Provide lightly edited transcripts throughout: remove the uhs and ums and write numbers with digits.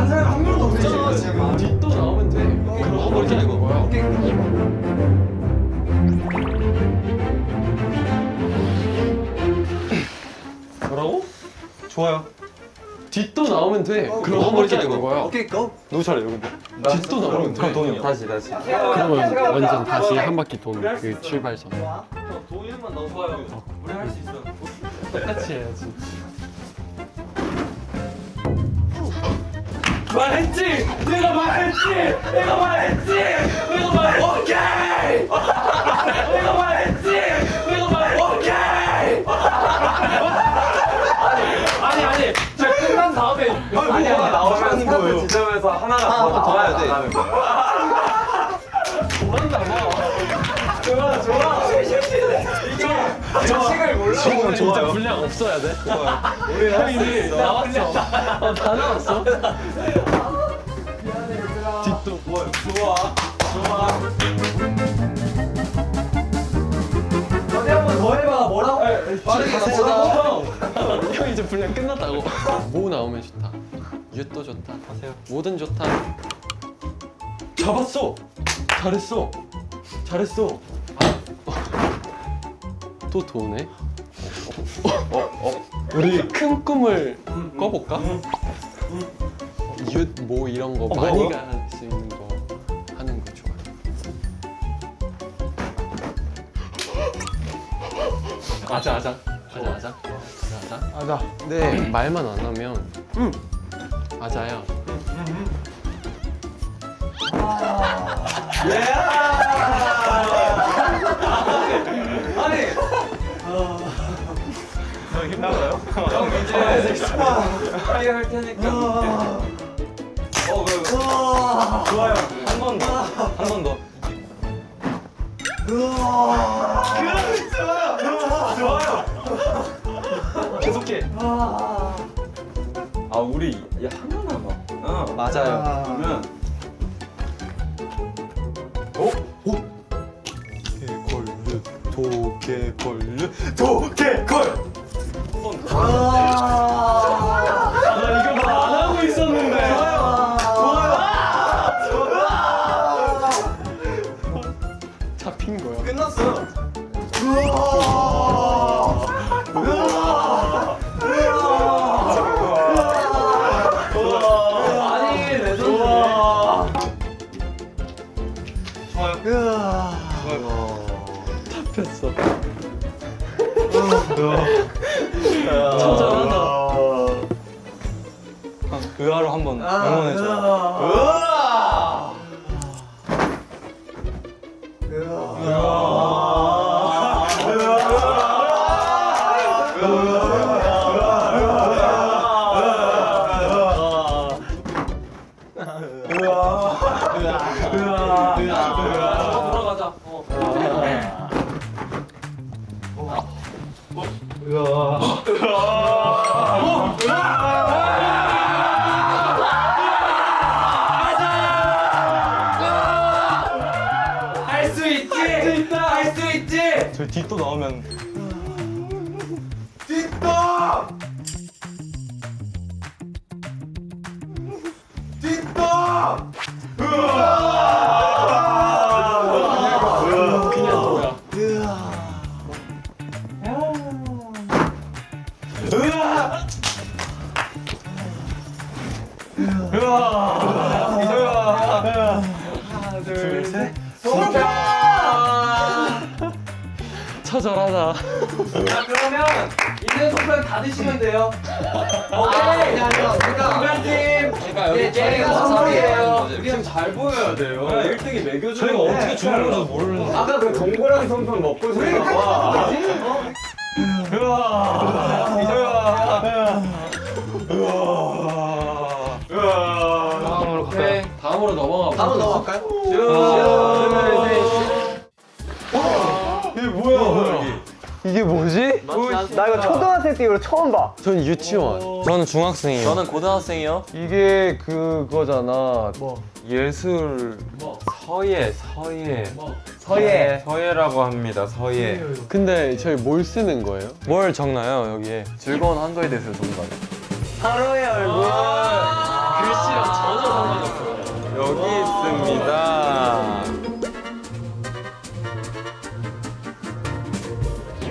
아는 사람 한 명도 없어 지금. 뒷도 나오면 돼. 그런 거 버리지 말고. 뭐라고? 좋아요. 뒷도 나오면 돼. 그런 거 버리지 말고. 오케이 고. 누구 차례 근데? 뒷도 나오면 돼. 돈이요. 다시. 그러면 완전 다시 한 바퀴 도는 그 출발선. 돈 1만 넣어봐요. 우리 할 수 있어. 똑같이 해야지. 말했지! 내가 말했지! 내가 말했지! 내가 말 오케이! 내가 말했지! 내가 말 오케이! 아니 저 끝난 다음에 아니 나오면 스타트 지점에서 하나가 더 나와야 돼. 좋아. 이게 정식을 몰라. 지금 진짜 분량 없어야 돼. 우리 형이 나왔어. 다 나왔어. 뒷도. 좋아. 어디 한번 더 해봐. 뭐라고? 빠르게 뭐라고? 형 이제 분량 끝났다고. 뭐 나오면 좋다. 유도 좋다. 뭐든 좋다. 잡았어. 잘했어. 또 도네. 우리 큰 꿈을 꿔볼까? 뭐 이런 거 많이 뭐? 갈 수 있는 거 하는 거 좋아. 아자. 근데 말만 안 하면 아자야. 아니. 형 힘들어요? 형 이제 빨리 할 테니까. 좋아요. 한 번 더. 좋아요. 계속해. 우리 하나만 봐. 맞아요. 그러면 도개걸려. 나 이거 말 안 하고 있었는데. 잡힌 거야. 끝났어. 아니 레전드. 잡혔어. 처절하다. 의아로 한번 응원해줘. 돌아가자. 할 수 있지. 할 수 있지. 저희 뒷도 나오면 그냥 뭐야? 둘, 셋. 처절하다. 자 그러면 있는 손편 다 드시면 돼요. 오케이. 공간팀. 제가 선물이에요. 지금 잘 보여야 돼요. 1등이 매겨주는 저희가 어떻게 주는 건지 모르는. 아까 그 동그라미 손편 먹고 싶나 봐. 다음으로 넘어가. 바로 넘어갈까요? 이게 뭐야? 이게 뭐지? 나 이거 초등학생 때 이후로 처음 봐. 전 유치원. 저는 중학생이에요. 저는 고등학생이요. 이게 그거잖아. 예술 서예. 서예라고 합니다. 서예. 근데 저희 뭘 쓰는 거예요? 뭘 적나요 여기에? 즐거운 한글에 대해서 적는 거 아니에요? 하루의 얼굴. 글씨랑 전혀 상관없어요. 여기 있습니다.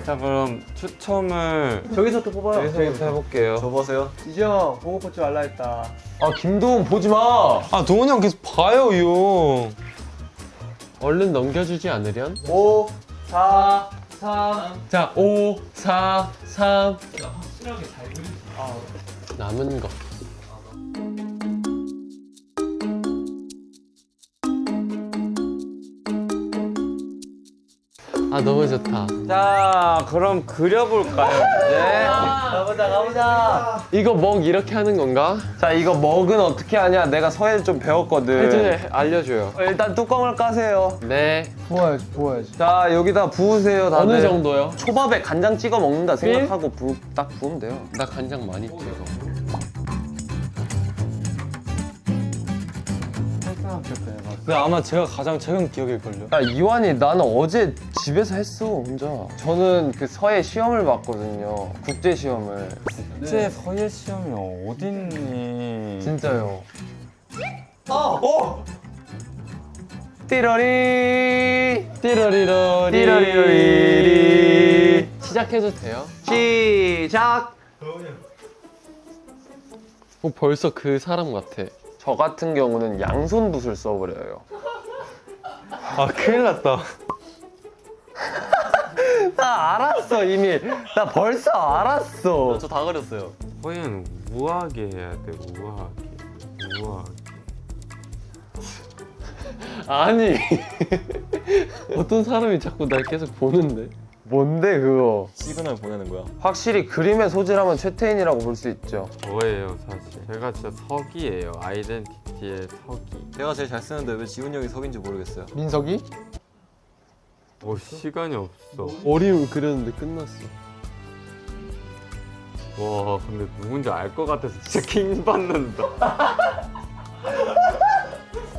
자, 그럼 추첨을 저기서 또 뽑아요. 여기서부터 해볼게요. 저 보세요. 이정 보고 뽑지 말라 했다. 아 김동훈 보지 마. 아 동훈이 형 계속 봐요 이 형. 얼른 넘겨주지 않으련? 5, 4, 3. 자, 5, 4, 3. 남은 거. 아, 너무 좋다. 자, 그럼 그려볼까요, 이제? 가보자. 이거 먹 이렇게 하는 건가? 자 이거 먹은 어떻게 하냐? 내가 서예 좀 배웠거든. 혜준이 알려줘요. 일단 뚜껑을 까세요. 네. 부어야지. 자 여기다 부으세요 다들. 어느 정도요? 초밥에 간장 찍어 먹는다 생각하고 딱 부으면 돼요. 나 간장 많이 찍어. 근데 아마 제가 가장 최근 기억일걸요. 야 이완이 나는 어제 집에서 했어 혼자. 저는 그 서예 시험을 봤거든요. 국제 시험을. 국제 서예 시험이 어딨니? 진짜요. 띠러리 띠러리러리. 띠러리러리. 시작해도 돼요? 시작. 벌써 그 사람 같아. 저 같은 경우는 양손 붓을 써버려요. 아, 큰일 났다. 나 알았어 이미. 나 벌써 알았어. 저 다 그렸어요. 서예는 우아하게 해야 돼, 우아하게. 우아하게. 아니. 어떤 사람이 자꾸 날 계속 보는데? 뭔데 그거? 시그널 보내는 거야. 확실히 그림의 소질하면 최태인이라고 볼 수 있죠. 저예요, 사실. 제가 진짜 석이에요. 아이덴티티의 석이. 제가 제일 잘 쓰는데 왜 지훈 형이 석인지 모르겠어요. 민석이? 시간이 없어. 어림을 그렸는데 끝났어. 와, 근데 누군지 알 것 같아서 진짜 킹 받는다.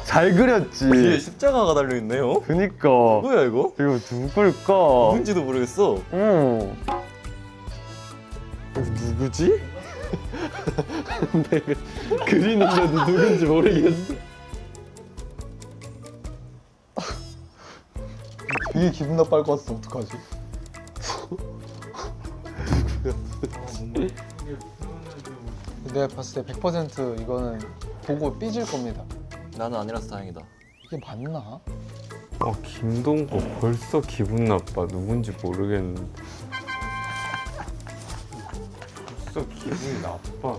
잘 그렸지. 뒤에 십자가가 달려 있네요. 그니까. 뭐야 이거? 이거 누굴까? 누군지도 모르겠어. 응. 누구지? 내가 그리는데도 누군지 모르겠어. 되게 기분 나빠할 것 같아서 어떡하지? 내가 봤을 때 100% 이거는 보고 삐질 겁니다. 나는 아니라서 다행이다. 이게 맞나? 김동거 벌써 기분 나빠. 누군지 모르겠는데. 벌써 기분이 나빠.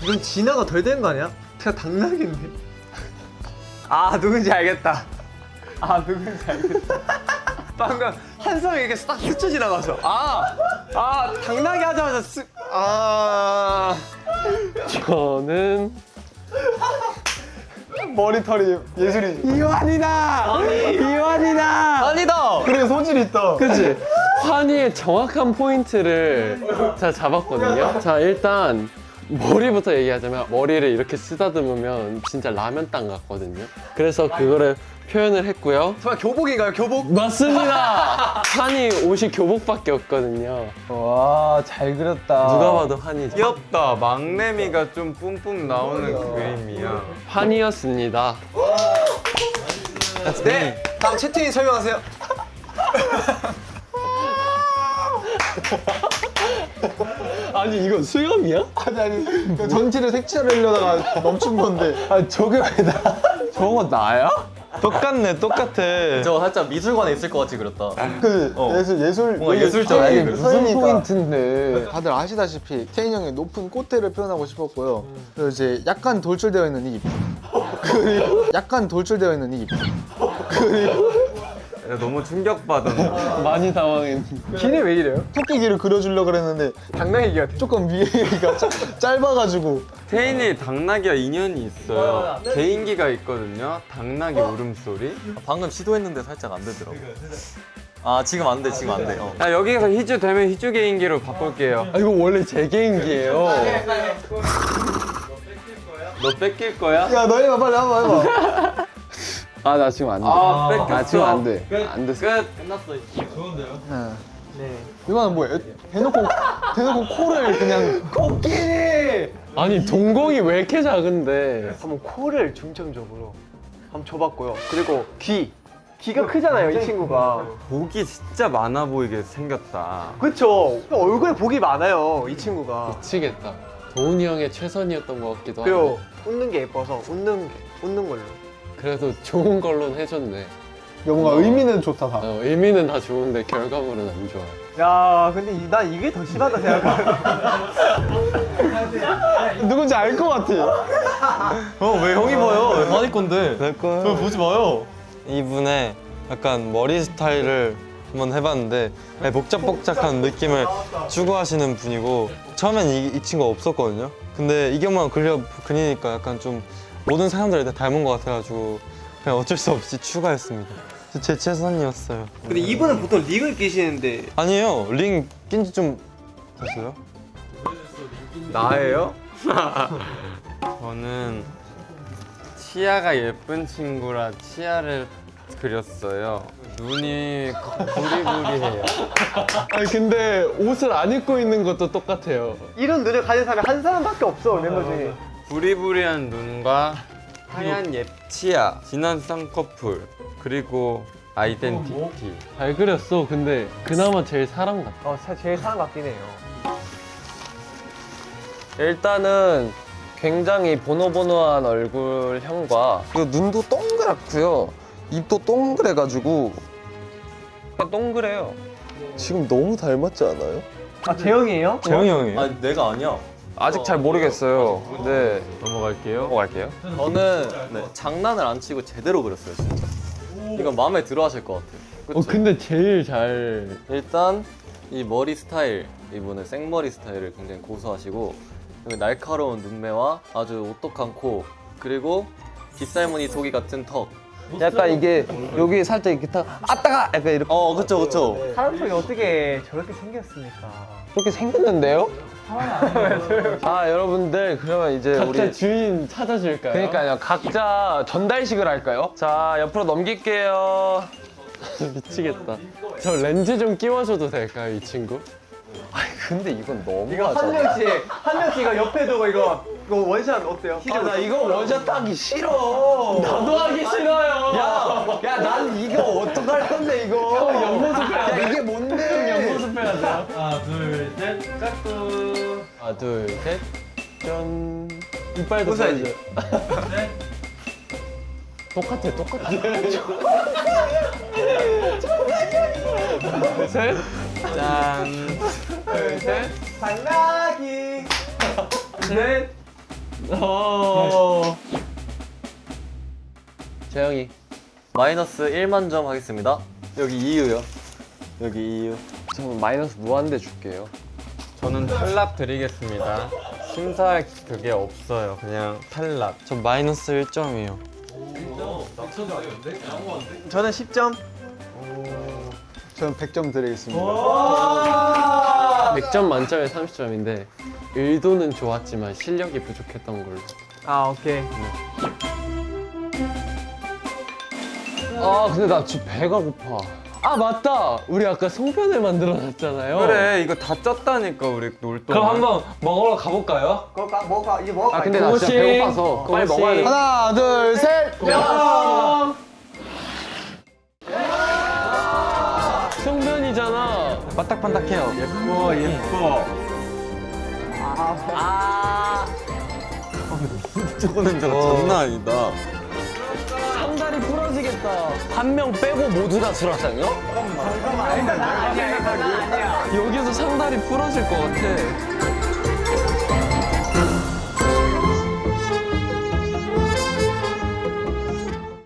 이건 진화가 덜 된 거 아니야? 그냥 당나귀인데. 아 누군지 알겠다. 방금 한성이 이렇게 싹 스쳐 지나가서 당나귀 하자마자 저는 머리털이 예술이. 이완이다. 아니다. 그래 소질 있다. 그치? 환희의 정확한 포인트를 자 잡았거든요. 자 일단 머리부터 얘기하자면 머리를 이렇게 쓰다듬으면 진짜 라면 땅 같거든요. 그래서 그거를 표현을 했고요. 정말 교복인가요 교복? 맞습니다. 환희 옷이 교복밖에 없거든요. 와잘 그렸다. 누가 봐도 환희. 귀엽다. 막내미가 좀 뿜뿜 나오는 그림이야. 환희였습니다. 네 다음 채팅이 설명하세요. 아니 이거 수염이야? 아니 그 전체를 색칠하려다가 멈춘 건데. 아 저게 왜 나? 저거 나야? 똑같네 똑같아. 저 살짝 미술관에 있을 것 같이 그렸다. 그 예술 뭔가 예술적인 아니, 그림. 무슨 포인트인데? 다들 아시다시피 태인 형의 높은 꽃대를 표현하고 싶었고요. 그리고 이제 약간 돌출되어 있는 입. 그리고 약간 돌출되어 있는 입. 그리고 야, 너무 충격받았나. 많이 당황했는데. 귀는 왜 이래요? 토끼 귀를 그려주려고 그랬는데 당나귀 귀가 조금 위가 짧아가지고. 태인이 당나귀와 인연이 있어요. 개인기가 있거든요. 당나귀 울음소리. 방금 시도했는데 살짝 안 되더라고. 아 지금 안 돼. 지금 안 돼. 야, 여기서 희주 되면 희주 개인기로 바꿀게요. 아 이거 원래 제 개인기예요. 너 뺏길 거야? 야 너 해봐 빨리 한번 해봐. 아 나 지금 안 돼. 아, 뺏겼어. 아 지금 안 돼. 안 됐어. 끝. 끝났어. 이거는 뭐 대놓고 코를 그냥 아니 동공이 왜 이렇게 작은데? 한번 코를 중점적으로 한번 줘봤고요. 그리고 귀가 크잖아요, 이 친구가. 복이 진짜 많아 보이게 생겼다. 그쵸? 얼굴에 복이 많아요, 이 친구가. 미치겠다. 도훈이 형의 최선이었던 것 같기도 하고. 그리고 웃는 게 예뻐서 웃는 걸로. 그래도 좋은 걸로는 해줬네. 뭔가 의미는 좋다 다. 의미는 다 좋은데 결과물은 안 좋아. 야, 근데 난 이게 더 심하다 생각해. 누군지 알 것 같아. 왜 형이 봐요? 아니 건데. 내 거요. 보지 마요. 이분의 약간 머리 스타일을 한번 해봤는데 복작복작한 느낌을 추구하시는 분이고 처음엔 이 친구가 없었거든요. 근데 이경만 그리니까 약간 좀 모든 사람들을 다 닮은 것 같아가지고 그냥 어쩔 수 없이 추가했습니다. 제 최선이었어요. 근데 이분은 보통 링을 끼시는데. 아니에요. 링 낀 지 좀 됐어요? 나예요? 저는 치아가 예쁜 친구라 치아를 그렸어요. 눈이 부리부리해요. 아니 근데 옷을 안 입고 있는 것도 똑같아요. 이런 눈을 가진 사람이 한 사람밖에 없어, 멤버 중에. 부리부리한 눈과 하얀 치아, 진한 쌍꺼풀, 그리고 아이덴티티. 잘 그렸어. 근데 그나마 제일 사람 같아. 제일 사람 같긴 해요. 일단은 굉장히 보노보노한 얼굴형과 그리고 눈도 동그랗고요. 입도 동그래가지고 그냥 동그래요. 지금 너무 닮았지 않아요? 아, 재영이에요? 재영이 형이에요? 아니 내가 아니야. 아직 잘 모르겠어요. 네. 넘어갈게요. 넘어갈게요. 저는 장난을 안 치고 제대로 그렸어요, 진짜. 이건 마음에 들어 하실 것 같아요. 그쵸? 근데 제일 잘. 일단 이 머리 스타일, 이분은 생머리 스타일을 굉장히 고수하시고 그리고 날카로운 눈매와 아주 오똑한 코, 그리고 빗살무늬 토기 같은 턱. 약간 이게 여기 살짝 이렇게 딱 아따가 약간 이렇게 그쵸, 그쵸. 사람 속이 어떻게 저렇게 생겼습니까? 그렇게 생겼는데요? 아 여러분들 그러면 이제 각자 우리 주인 찾아줄까요? 그러니까요 각자 전달식을 할까요? 자 옆으로 넘길게요. 미치겠다. 저 렌즈 좀 끼워줘도 될까요, 이 친구? 근데 이건 너무 이거 한 명씩 이거 옆에 두고 이거 원샷 어때요? 나 이거 원샷 따기 싫어. 나도 하기 싫어요. 난 이거 어떡할 건데 이거. 형 옆모습 해야 돼. 이게 뭔데? 옆모습 해야죠. 하나, 둘, 셋, 까꿍. 하나, 둘, 셋, 짠. 이빨도 웃어야지. 보여줘. 똑같아. 둘, 셋, 짠. 둘, 셋, 당나귀. 넷. 재영이. 마이너스 1만 점 하겠습니다. 여기 이유요. 여기 이유. 저는 마이너스 무한대 줄게요. 저는 탈락 드리겠습니다. 심사 그게 없어요. 그냥 탈락. 저 마이너스 1점이에요. 저는 10점. 저는 100점 드리겠습니다. 100점 만점에 30점인데 의도는 좋았지만 실력이 부족했던 걸로. 아, 오케이. 아 근데 나 지금 배가 고파. 아 맞다. 우리 아까 송편을 만들어놨잖아요. 그래, 이거 다 쪘다니까 우리 놀 동안. 그럼 한번 먹으러 가볼까요? 이제 먹을까? 아 근데 나 진짜 배고파서 빨리 먹어야 돼. 하나, 둘, 셋. 송편이잖아. 반딱반딱해요. 예뻐. 저거 냄새가 장난 아니다. 상다리 부러지겠다. 한 명 빼고 모두 다 수락상이요? 여기서 상다리 부러질 것 같아.